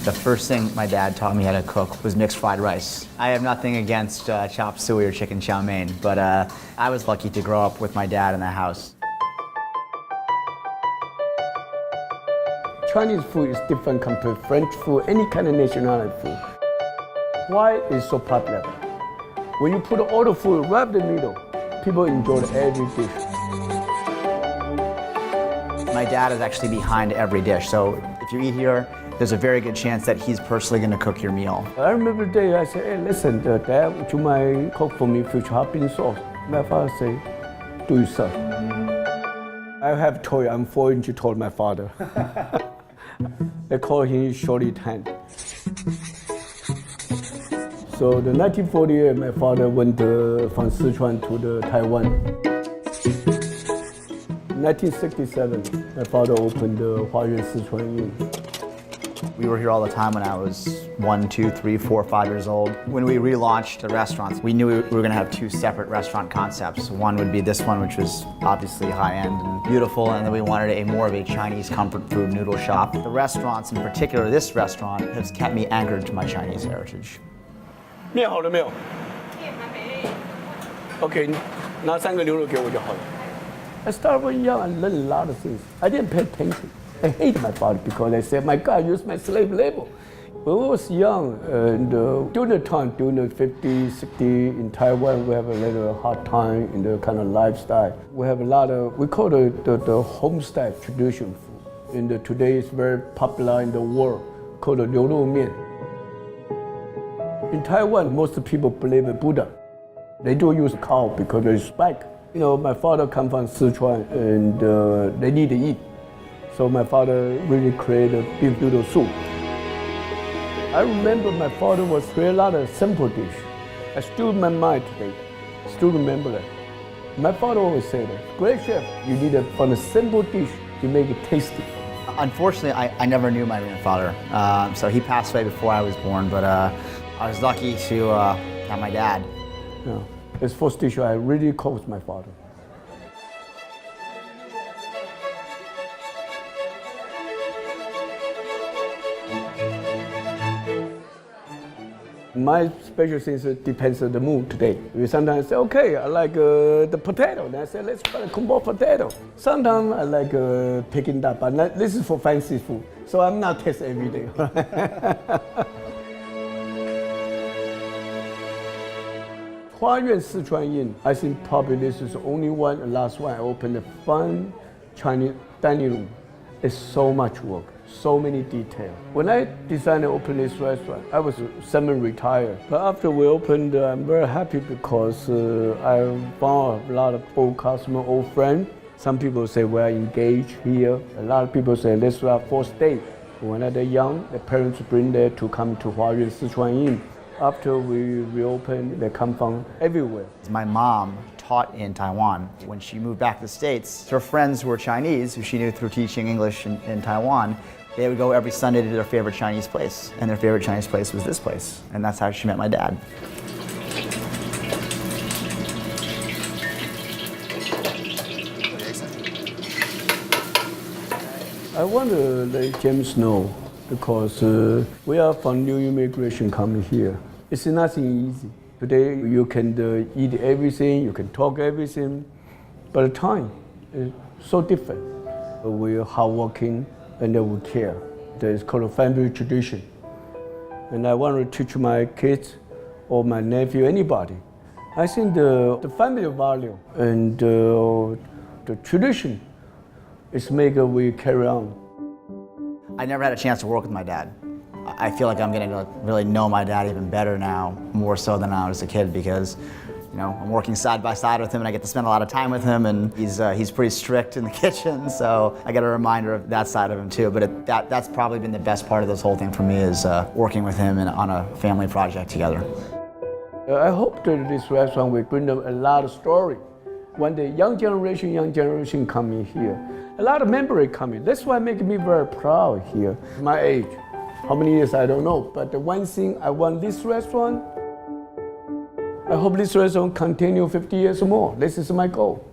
The first thing my dad taught me how to cook was mixed fried rice. I have nothing against chop suey or chicken chow mein, but I was lucky to grow up with my dad in the house. Chinese food is different compared to French food, any kind of nationality food. Why is so popular? When you put all the food right in the middle, people enjoy every dish. My dad is actually behind every dish, so if you eat here, there's a very good chance that he's personally going to cook your meal. I remember the day I said, hey, listen, Dad, would you mind cook for me future hot bean sauce? My father said, do yourself. I have told you, I'm 4 inches tall, my father. They call him Shorty Tang. So the 1948, my father went from Sichuan to Taiwan. 1967, my father opened the Hwa Yuan Sichuan Inn. We were here all the time when I was 1, 2, 3, 4, 5 years old. When we relaunched the restaurants, we knew we were going to have 2 separate restaurant concepts. One would be this one, which was obviously high-end and beautiful, and then we wanted a more of a Chinese comfort food noodle shop. The restaurants, in particular this restaurant, has kept me anchored to my Chinese heritage. 面好了没有？面还没。OK， 拿3个牛肉给我就好了。I started when young and learned a lot of things. I didn't pay attention. I hated my father because I said, my God, use my slave labor. When I was young, and during the time, during the 50s, 60s, in Taiwan, we have a little hard time in the kind of lifestyle. We have a lot of, we call it the homestyle tradition food. And today it's very popular in the world, called the 牛肉面. In Taiwan, most people believe in Buddha. They don't use cow because they respect. You know, my father comes from Sichuan and they need to eat. So my father really created beef noodle soup. I remember my father was creating a lot of simple dish. I still in my mind today, still remember that. My father always said that, great chef, you need to, from a simple dish, you make it tasty. Unfortunately, I never knew my grandfather. So he passed away before I was born, but I was lucky to have my dad. Yeah. His first dish I really cooked with my father. My special things depends on the mood today. We sometimes say, okay, I like the potato. Then I say, let's try to cook more potato. Sometimes I like picking that, but this is for fancy food. So I'm not taste every day. Hwa Yuan Sichuan Inn, I think probably this is the only one, the last one I opened a fun Chinese dining room. It's so much work, so many details. When I decided to open this restaurant, I was semi-retired. But after we opened, I'm very happy because I found a lot of old customers, old friends. Some people say we're engaged here. A lot of people say let's have first date. When they're young, the parents bring them to come to Hwa Yuan Sichuan Inn. After we reopened, they come from everywhere. My mom taught in Taiwan. When she moved back to the States, her friends who were Chinese, who she knew through teaching English in Taiwan, they would go every Sunday to their favorite Chinese place. And their favorite Chinese place was this place. And that's how she met my dad. I want to let James know because we are from new immigration coming here. It's nothing easy. Today you can eat everything, you can talk everything, but the time is so different. We're hardworking and we care. It's called a family tradition. And I want to teach my kids or my nephew, anybody. I think the family value and the tradition is make we carry on. I never had a chance to work with my dad. I feel like I'm getting to really know my dad even better now, more so than I was a kid, because I'm working side by side with him and I get to spend a lot of time with him, and he's pretty strict in the kitchen, so I get a reminder of that side of him too. But that's probably been the best part of this whole thing for me, is working with him on a family project together. I hope that this restaurant will bring them a lot of story. When the young generation coming here, a lot of memory coming. That's why making me very proud here. My age, how many years I don't know, but the one thing I want this restaurant, I hope this restaurant continue 50 years more. This is my goal.